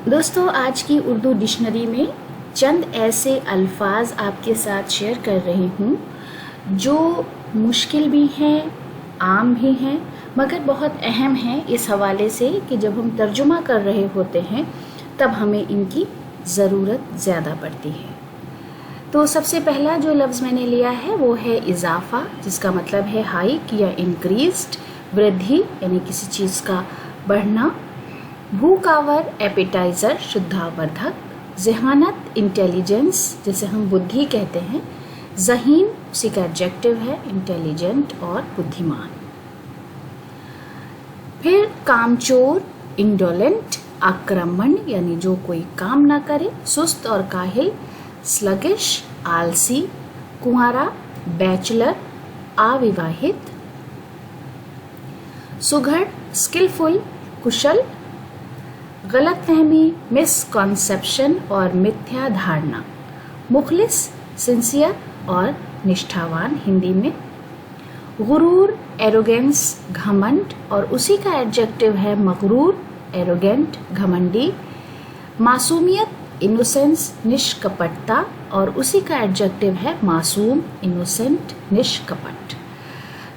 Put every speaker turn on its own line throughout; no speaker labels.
दोस्तों, आज की उर्दू डिक्शनरी में चंद ऐसे अल्फाज आपके साथ शेयर कर रही हूँ जो मुश्किल भी हैं, आम भी हैं, मगर बहुत अहम हैं इस हवाले से कि जब हम तर्जुमा कर रहे होते हैं तब हमें इनकी ज़रूरत ज़्यादा पड़ती है। तो सबसे पहला जो लफ्ज़ मैंने लिया है वो है इजाफ़ा, जिसका मतलब है हाइक या इंक्रीज्ड, वृद्धि यानी किसी चीज़ का बढ़ना। भूकावर एपेटाइज़र, शुद्धावर्धक। ज़हानत इंटेलिजेंस, जिसे हम बुद्धि कहते हैं। ज़हीन उसी का एडजेक्टिव है, इंटेलिजेंट और बुद्धिमान। फिर कामचोर, इंडोलेंट, आक्रमण यानी जो कोई काम ना करे। सुस्त और काहिल, स्लगिश, आलसी। कुंवारा, बैचलर, अविवाहित। सुघड़, स्किलफुल, कुशल। गलतफहमी, मिसकॉन्सेप्शन और मिथ्या धारणा। मुखलिस, सिंसियर और निष्ठावान हिंदी में। गुरूर, एरोगेंस, घमंड और उसी का एडजेक्टिव है मगरूर, एरोगेंट, घमंडी। मासूमियत, इनोसेंस, निष्कपटता और उसी का एडजेक्टिव है मासूम, इनोसेंट, निष्कपट।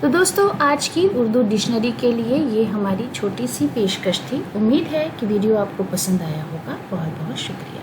तो दोस्तों, आज की उर्दू डिक्शनरी के लिए ये हमारी छोटी सी पेशकश थी। उम्मीद है कि वीडियो आपको पसंद आया होगा। बहुत बहुत शुक्रिया।